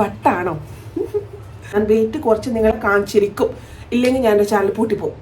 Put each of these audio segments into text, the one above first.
വട്ടാണോ? ഞാൻ വെയിറ്റ് കുറച്ച് നിങ്ങളെ കാണിച്ചിരിക്കും, ഇല്ലെങ്കിൽ ഞാൻ എൻ്റെ ചാനൽ പൂട്ടിപ്പോകും.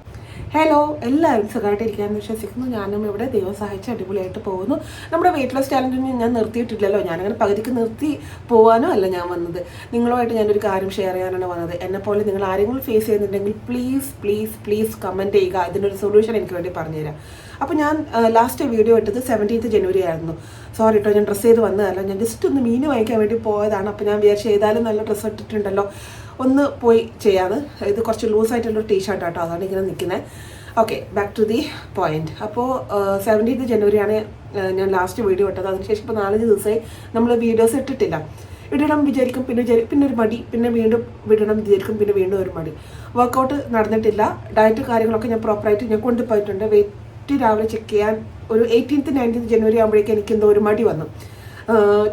ഹലോ, എല്ലാവരും സുഖമായിട്ടിരിക്കാമെന്ന് വിശ്വസിക്കുന്നു. ഞാനും ഇവിടെ ദൈവം സഹായിച്ച് അടിപൊളിയായിട്ട് പോകുന്നു. നമ്മുടെ വെയിറ്റ് ലോസ് ചാലഞ്ചിന് ഞാൻ നിർത്തിയിട്ടില്ലല്ലോ. ഞാനങ്ങനെ പകുതിക്ക് നിർത്തി പോകാനോ അല്ല ഞാൻ വന്നത്. നിങ്ങളുമായിട്ട് ഞാനൊരു കാര്യം ഷെയർ ചെയ്യാനാണ് വന്നത്. എന്നെപ്പോലെ നിങ്ങൾ ആരെങ്കിലും ഫേസ് ചെയ്യുന്നുണ്ടെങ്കിൽ പ്ലീസ് പ്ലീസ് പ്ലീസ് കമൻറ്റ് ചെയ്യുക. ഇതിനൊരു സൊല്യൂഷൻ എനിക്ക് വേണ്ടി പറഞ്ഞുതരാം. അപ്പോൾ ഞാൻ ലാസ്റ്റ് വീഡിയോ ഇട്ടത് 17th ജനുവരി ആയിരുന്നു. സോറി കേട്ടോ, ഞാൻ ഡ്രസ്സ് ചെയ്ത് വന്നതല്ല. ഞാൻ ജസ്റ്റ് ഒന്ന് മീൻ വാങ്ങിക്കാൻ വേണ്ടി പോയതാണ്. അപ്പോൾ ഞാൻ വിചാരിച്ച് ചെയ്താലും നല്ല ഡ്രസ്സ് ഇട്ടിട്ടുണ്ടല്ലോ, ഒന്ന് പോയി ചെയ്യാതെ. ഇത് കുറച്ച് ലൂസായിട്ടുള്ളൊരു ടീഷർട്ട് ആട്ടോ, അതാണ് ഇങ്ങനെ നിൽക്കുന്നത്. Okay, back to the point. അപ്പോൾ 17th ജനുവരിയാണ് ഞാൻ ലാസ്റ്റ് വീഡിയോ ഇട്ടത്. അതിനുശേഷം ഇപ്പോൾ 4 ദിവസമായി നമ്മൾ വീഡിയോസ് ഇട്ടിട്ടില്ല. ഇടണം വിചാരിക്കും, പിന്നെ ഒരു മടി, പിന്നെ വീണ്ടും വിടണം വിചാരിക്കും, പിന്നെ വീണ്ടും ഒരു മടി. വർക്കൗട്ട് നടന്നിട്ടില്ല. ഡയറ്റ് കാര്യങ്ങളൊക്കെ ഞാൻ പ്രോപ്പറായിട്ട് ഞാൻ കൊണ്ടുപോയിട്ടുണ്ട്. വെയിറ്റ് രാവിലെ ചെക്ക് ചെയ്യാൻ ഒരു 18th 19th ജനുവരി ആകുമ്പോഴേക്കും എനിക്കെന്തോ ഒരു മടി വന്നു.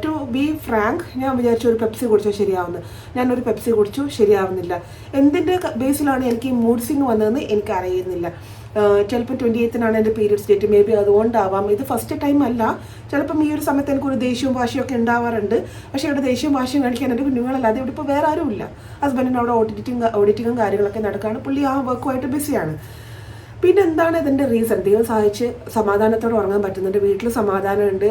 ടു ബി ഫ്രാങ്ക്, ഞാൻ വിചാരിച്ചു ഒരു പെപ്സി കുടിച്ചാൽ ശരിയാവുന്നു. ഞാനൊരു പെപ്സി കുടിച്ചു, ശരിയാവുന്നില്ല. എന്തിൻ്റെ ബേസിലാണ് എനിക്ക് ഈ മൂഡ് സ്വിങ് വന്നതെന്ന് എനിക്കറിയുന്നില്ല. ചിലപ്പോൾ 28th എൻ്റെ പീരിയഡ്സ് ഡേറ്റ്, മേ ബി അതുകൊണ്ടാവാം. ഇത് ഫസ്റ്റ് ടൈം അല്ല. ചിലപ്പം ഈ ഒരു സമയത്ത് എനിക്കൊരു ദേഷ്യവും വാശിയൊക്കെ ഉണ്ടാവാറുണ്ട്. പക്ഷേ ഇവിടെ ദേഷ്യവും വാശിയും കാണിക്കാൻ എൻ്റെ കുഞ്ഞുങ്ങളല്ലാതെ ഇവിടെ ഇപ്പോൾ വേറെ ആരുമില്ല. ഹസ്ബൻഡിന് അവിടെ ഓഡിറ്റിങ്ങും കാര്യങ്ങളൊക്കെ നടക്കുകയാണ്. പുള്ളി ആ വർക്കുമായിട്ട് ബിസിയാണ്. പിന്നെ എന്താണ് ഇതിൻ്റെ റീസൺ? ദൈവം സഹായിച്ച് സമാധാനത്തോടെ ഉറങ്ങാൻ പറ്റുന്നുണ്ട്. വീട്ടിൽ സമാധാനമുണ്ട്.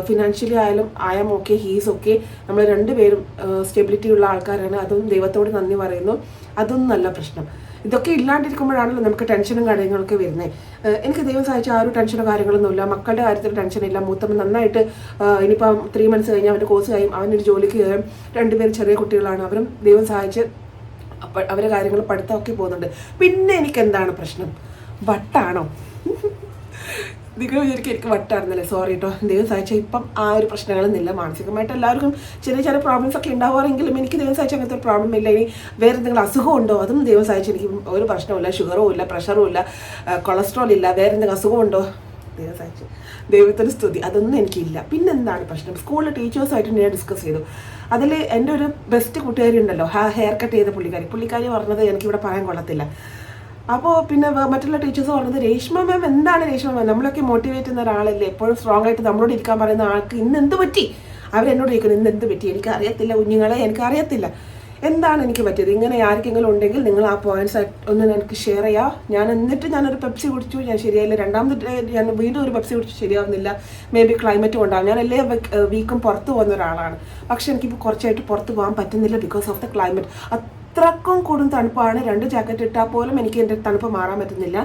ഫിനാൻഷ്യലി ആയാലും I am okay, he's okay. നമ്മൾ രണ്ടുപേരും സ്റ്റെബിലിറ്റി ഉള്ള ആൾക്കാരാണ്. അതും ദൈവത്തോട് നന്ദി പറയുന്നു. അതൊന്നും നല്ല പ്രശ്നം. ഇതൊക്കെ ഇല്ലാണ്ടിരിക്കുമ്പോഴാണല്ലോ നമുക്ക് ടെൻഷനും കാര്യങ്ങളൊക്കെ വരുന്നത്. എനിക്ക് ദൈവം സഹായിച്ച ആ ഒരു ടെൻഷനോ കാര്യങ്ങളൊന്നുമില്ല. മക്കളുടെ കാര്യത്തിൽ ടെൻഷനില്ല. മൂത്തമ്മ നന്നായിട്ട് ഇനിയിപ്പം 3 months കഴിഞ്ഞ് അവൻ്റെ കോഴ്സ് കഴിയും, അവനൊരു ജോലിക്ക് കയറും. 2 പേരും ചെറിയ കുട്ടികളാണ്. അവരും ദൈവം സഹായിച്ച് അവരെ കാര്യങ്ങൾ പഠിത്തമൊക്കെ പോകുന്നുണ്ട്. പിന്നെ എനിക്ക് എന്താണ് പ്രശ്നം? വട്ടാണോ? നിങ്ങൾ വിചാരിക്കും എനിക്ക് വട്ടാണെന്നല്ലേ. സോറി കേട്ടോ, ദൈവം സഹായിച്ചാൽ ഇപ്പം ആ ഒരു പ്രശ്നങ്ങളൊന്നുമില്ല. മാനസികമായിട്ട് എല്ലാവർക്കും ചെറിയ പ്രോബ്ലംസ് ഒക്കെ ഉണ്ടാവാറെങ്കിലും എനിക്ക് ദൈവം സഹായിച്ച അങ്ങനത്തെ ഒരു പ്രോബ്ലം ഇല്ല. ഇനി വേറെ എന്തെങ്കിലും അസുഖം ഉണ്ടോ? അതും ദൈവം സഹായിച്ച് എനിക്ക് ഒരു പ്രശ്നമില്ല. ഷുഗറും ഇല്ല, പ്രഷറും ഇല്ല, കൊളസ്ട്രോൾ ഇല്ല. വേറെ എന്തെങ്കിലും അസുഖം ഉണ്ടോ? ദൈവം സഹായിച്ചു, ദൈവത്തിന് സ്തുതി. അതൊന്നും എനിക്കില്ല. പിന്നെന്താണ് പ്രശ്നം? സ്കൂളിലെ ടീച്ചേഴ്സായിട്ട് ഞാൻ ഡിസ്കസ് ചെയ്തു. അതിൽ എൻ്റെ ഒരു ബെസ്റ്റ് കൂട്ടുകാരി ഉണ്ടല്ലോ, ഹെയർ കട്ട് ചെയ്ത പുള്ളിക്കാരി പറഞ്ഞത് എനിക്കിവിടെ പറയാൻ കൊള്ളത്തില്ല. അപ്പോൾ പിന്നെ മറ്റുള്ള ടീച്ചേഴ്സ് പറഞ്ഞത്, രേഷ്മ മാം എന്താണ് രേഷ്മ മാം, നമ്മളൊക്കെ മോട്ടിവേറ്റ് ചെയ്യുന്ന ഒരാളല്ലേ, എപ്പോഴും സ്ട്രോങ് ആയിട്ട് നമ്മളോട് ഇരിക്കാൻ പറയുന്ന ആൾക്ക് ഇന്ന് എന്ത് പറ്റി? അവരെന്നോട് ചോദിക്കുന്നത് ഇന്ന് എന്ത് പറ്റി? എനിക്കറിയത്തില്ല കുഞ്ഞുങ്ങളെ, എനിക്കറിയത്തില്ല എന്താണ് എനിക്ക് പറ്റിയത്. ഇങ്ങനെ ആർക്കെങ്കിലും ഉണ്ടെങ്കിൽ നിങ്ങൾ ആ പോയിന്റ്സ് ഒന്ന് എനിക്ക് ഷെയർ ചെയ്യാം. ഞാനൊരു പെപ്സി കുടിച്ചു, ഞാൻ ശരിയായില്ല. രണ്ടാമത് ഞാൻ വീണ്ടും ഒരു പെപ്സി കുടിച്ചു, ശരിയാവുന്നില്ല. മേ ബി ക്ലൈമറ്റ് കൊണ്ടാവും. ഞാൻ എല്ലാ വീക്കും പുറത്ത് പോകുന്ന ഒരാളാണ്. പക്ഷെ എനിക്കിപ്പോൾ കുറച്ചായിട്ട് പുറത്ത് പോകാൻ പറ്റുന്നില്ല ബിക്കോസ് ഓഫ് ദ ക്ലൈമറ്റ്. അത്രക്കും കൂടും തണുപ്പാണ്. 2 ജാക്കറ്റ് ഇട്ടാൽ പോലും എനിക്ക് എൻ്റെ തണുപ്പ് മാറാൻ പറ്റുന്നില്ല.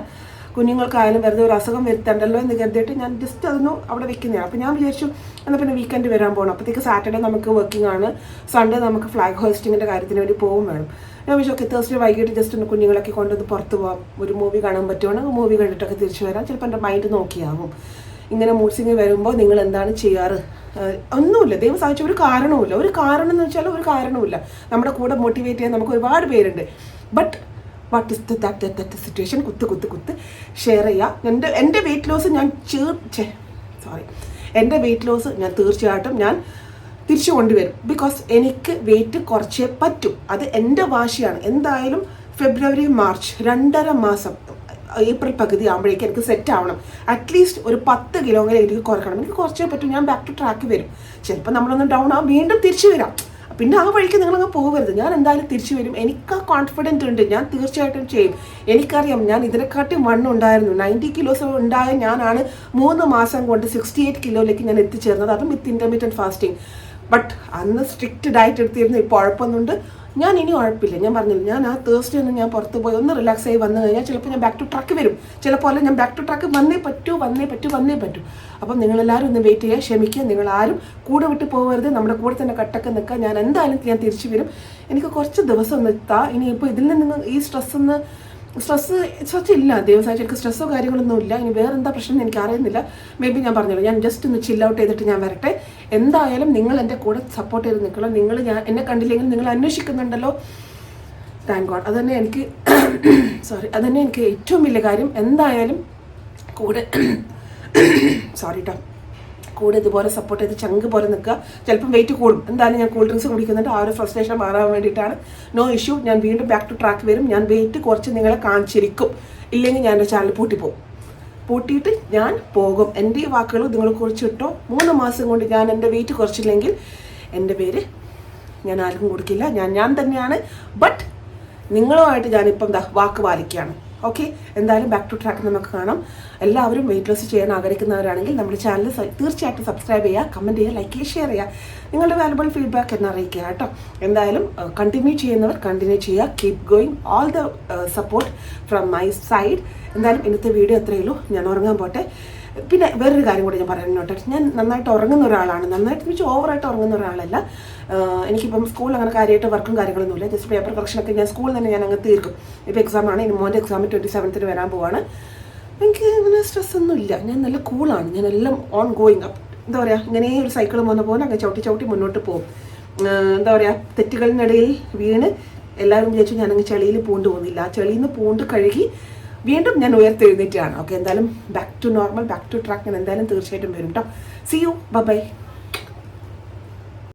കുഞ്ഞുങ്ങൾക്കായാലും വെറുതെ ഒരു അസുഖം വരുത്തണ്ടല്ലോ എന്ന് കരുതിയിട്ട് ഞാൻ ജസ്റ്റ് അതൊന്നും അവിടെ വെക്കുന്നതാണ്. അപ്പോൾ ഞാൻ വിചാരിച്ചു എന്നാൽ പിന്നെ വീക്കെൻഡ് വരാൻ പോകണം. അപ്പോഴത്തേക്ക് സാറ്റർഡേ നമുക്ക് വർക്കിംഗ് ആണ്, സൺഡേ നമുക്ക് ഫ്ലാഗ് ഹോസ്റ്റിങ്ങിൻ്റെ കാര്യത്തിന് വേണ്ടി പോകും വേണം. ഞാൻ വിചാരിച്ചു ഓക്കെ, തേഴ്സ്ഡേ വൈകിട്ട് ജസ്റ്റ് ഒന്ന് കുഞ്ഞുങ്ങളൊക്കെ കൊണ്ടൊന്ന് പുറത്ത് പോകാം, ഒരു മൂവി കാണാൻ പറ്റുവാണെങ്കിൽ മൂവി കണ്ടിട്ടൊക്കെ തിരിച്ചു വരാം. ചിലപ്പോൾ എൻ്റെ മൈൻഡ് നോക്കിയാവും. ഇങ്ങനെ മൂഡ് സ്വിങ് വരുമ്പോൾ നിങ്ങൾ എന്താണ് ചെയ്യാറ്? ഒന്നുമില്ല. ദൈവം സഹായിച്ച ഒരു കാരണവുമില്ല. ഒരു കാരണം എന്ന് വെച്ചാൽ ഒരു കാരണവുമില്ല. നമ്മുടെ കൂടെ മോട്ടിവേറ്റ് ചെയ്യാൻ നമുക്ക് ഒരുപാട് പേരുണ്ട്. But what is that situation? കുത്ത് ഷെയർ ചെയ്യുക. എൻ്റെ വെയിറ്റ് ലോസ് എൻ്റെ വെയിറ്റ് ലോസ് ഞാൻ തീർച്ചയായിട്ടും ഞാൻ തിരിച്ചു കൊണ്ടുവരും. ബിക്കോസ് എനിക്ക് വെയിറ്റ് കുറച്ചേ പറ്റൂ. അത് എൻ്റെ വാശിയാണ്. എന്തായാലും ഫെബ്രുവരി മാർച്ച് 2.5 മാസം, ഏപ്രിൽ പകുതി ആകുമ്പോഴേക്കും എനിക്ക് സെറ്റ് ആവണം. അറ്റ്ലീസ്റ്റ് ഒരു 10 കിലോയെങ്കിലും എനിക്ക് കുറക്കണം. എനിക്ക് കുറച്ചേ പറ്റും. ഞാൻ ബാക്ക് ടു ട്രാക്ക് വരും. ചിലപ്പോൾ നമ്മളൊന്ന് ഡൗൺ ആവും, വീണ്ടും തിരിച്ചു വരാം. പിന്നെ ആ വഴിക്ക് നിങ്ങളങ്ങ് പോകരുത്. ഞാൻ എന്തായാലും തിരിച്ചു വരും. എനിക്ക് ആ കോൺഫിഡൻറ്റ് ഉണ്ട്. ഞാൻ തീർച്ചയായിട്ടും ചെയ്യും. എനിക്കറിയാം ഞാൻ ഇതിനെക്കാട്ടും ഉണ്ടായിരുന്നു. 90 kilos ഉണ്ടായ ഞാനാണ് 3 മാസം കൊണ്ട് 68 കിലോയിലേക്ക് ഞാൻ എത്തിച്ചേർന്നത്. അതും വിത്ത് ഇൻ്റർമീഡിയറ്റ് ഫാസ്റ്റിംഗ്. ബട്ട് അന്ന് സ്ട്രിക്റ്റ് ഡയറ്റ് എടുത്തിരുന്നു. ഇപ്പോൾ ഉഴപ്പൊന്നുണ്ട്. ഞാൻ ഇനി ഉഴപ്പില്ല. ഞാൻ പറഞ്ഞില്ല, ഞാൻ ആ തേഴ്സ്ഡേ ഒന്ന് ഞാൻ പുറത്ത് പോയി ഒന്ന് റിലാക്സ് ആയി വന്നു കഴിഞ്ഞാൽ ചിലപ്പോൾ ഞാൻ ബാക്ക് ടു ട്രാക്ക് വരും. ചിലപ്പോൾ അല്ല, ഞാൻ ബാക്ക് ടു ട്രാക്ക് വന്നേ പറ്റൂ. അപ്പം നിങ്ങളെല്ലാവരും ഒന്ന് വെയിറ്റ് ചെയ്യുക, ക്ഷമിക്കുക. നിങ്ങളാരും കൂടെ വിട്ട് പോകരുത്. നമ്മുടെ കൂടെ തന്നെ കട്ടൊക്കെ നിൽക്കുക. ഞാൻ എന്തായാലും ഞാൻ തിരിച്ചു വരും. എനിക്ക് കുറച്ച് ദിവസം ഒന്ന് എത്താം. ഇനിയിപ്പോൾ ഇതിൽ നിന്ന് ഈ സ്ട്രെസ് ഇല്ല. ദൈവം സഹായിച്ച് എനിക്ക് സ്ട്രെസ്സോ കാര്യങ്ങളൊന്നും ഇല്ല. ഇനി വേറെ എന്താ പ്രശ്നം എന്ന് എനിക്ക് അറിയുന്നില്ല. മേ ബി ഞാൻ പറഞ്ഞല്ലോ, ഞാൻ ജസ്റ്റ് ഒന്ന് ചിൽ ഔട്ട് ചെയ്തിട്ട് ഞാൻ വരട്ടെ. എന്തായാലും നിങ്ങൾ എൻ്റെ കൂടെ സപ്പോർട്ട് ചെയ്ത് നിൽക്കണം. എന്നെ കണ്ടില്ലെങ്കിൽ നിങ്ങൾ അന്വേഷിക്കുന്നുണ്ടല്ലോ. Thank God. അതന്നെ എനിക്ക് ഏറ്റവും വലിയ കാര്യം. എന്തായാലും കൂടെ കൂടെ ഇതുപോലെ സപ്പോർട്ട് ചെയ്ത് ചങ്ക് പോലെ നിൽക്കുക. ചിലപ്പം വെയിറ്റ് കൂടും. എന്തായാലും ഞാൻ കൂൾ ഡ്രിങ്ക്സ് കുടിക്കുന്നുണ്ട്. ആ ഒരു ഫ്രസ്ട്രേഷൻ മാറാൻ വേണ്ടിയിട്ടാണ്. No issue. ഞാൻ വീണ്ടും ബാക്ക് ടു ട്രാക്ക് വരും. ഞാൻ വെയിറ്റ് കുറച്ച് നിങ്ങളെ കാണിച്ചിരിക്കും, ഇല്ലെങ്കിൽ ഞാൻ എൻ്റെ ചാനൽ പൂട്ടിയിട്ട് ഞാൻ പോകും. എൻ്റെ ഈ വാക്കുകൾ നിങ്ങൾ കുറിച്ചിട്ടോ. 3 മാസം കൊണ്ട് ഞാൻ എൻ്റെ വെയിറ്റ് കുറച്ചില്ലെങ്കിൽ എൻ്റെ പേര് ഞാൻ ആർക്കും കൊടുക്കില്ല. ഞാൻ തന്നെയാണ്. ബട്ട് നിങ്ങളുമായിട്ട് ഞാനിപ്പം വാക്ക് പാലിക്കുകയാണ്. ഓക്കെ, എന്തായാലും ബാക്ക് ടു ട്രാക്ക് നമുക്ക് കാണാം. എല്ലാവരും വെയിറ്റ് ലോസ് ചെയ്യാൻ ആഗ്രഹിക്കുന്നവരാണെങ്കിൽ നമ്മുടെ ചാനൽ തീർച്ചയായിട്ടും സബ്സ്ക്രൈബ് ചെയ്യുക, കമൻറ്റ് ചെയ്യുക, ലൈക്ക് ചെയ്യുക, ഷെയർ ചെയ്യുക. നിങ്ങളുടെ വാല്യുബിൾ ഫീഡ്ബാക്ക് എന്നെ അറിയിക്കുക കേട്ടോ. എന്തായാലും കണ്ടിന്യൂ ചെയ്യുന്നവർ കണ്ടിന്യൂ ചെയ്യുക. Keep going, all the support from my side. എന്തായാലും ഇന്നത്തെ വീഡിയോ അത്രയേ ഉള്ളൂ. ഞാൻ ഉറങ്ങാൻ പോട്ടെ. പിന്നെ വേറൊരു കാര്യം കൂടി ഞാൻ പറയുന്നോട്ടെ, ഞാൻ നന്നായിട്ട് ഉറങ്ങുന്ന ഒരാളാണ്. നന്നായിട്ട് വെച്ച് ഓവറായിട്ട് ഉറങ്ങുന്ന ഒരാളല്ല. എനിക്കിപ്പം സ്കൂളിൽ അങ്ങനെ കാര്യമായിട്ട് വർക്കും കാര്യങ്ങളൊന്നുമില്ല. ജസ്റ്റ് പേപ്പർ കളക്ഷനൊക്കെ ഞാൻ സ്കൂളിൽ തന്നെ ഞാൻ അങ്ങ് തീർക്കും. ഇപ്പോൾ എക്സാമാണ്, ഇനി മോൻ്റെ എക്സാം 27th വരാൻ പോവാണ്. എനിക്ക് അങ്ങനെ സ്ട്രെസ്സൊന്നും ഇല്ല. ഞാൻ നല്ല കൂളാണ്. ഞാൻ എല്ലാം ഓൺ ഗോയിങ് അപ്പ്. എന്താ പറയുക, ഇങ്ങനെ ഒരു സൈക്കിൾ വന്ന പോലെ അങ്ങ് ചവിട്ടി മുന്നോട്ട് പോകും. എന്താ പറയുക, തെറ്റുകളിനിടയിൽ വീണ് എല്ലാവരും വിചാരിച്ചു ഞാനങ്ങ് ചെളിയിൽ പൂണ്ട് പോകുന്നില്ല. ആ ചെളിയിൽ നിന്ന് പൂണ്ട് കഴുകി വീണ്ടും ഞാൻ ഉയർത്തെഴുന്നേറ്റാണ്. ഓക്കെ, എന്തായാലും back to normal, back to track ഞാൻ എന്തായാലും തീർച്ചയായിട്ടും വരും കേട്ടോ. See you, by.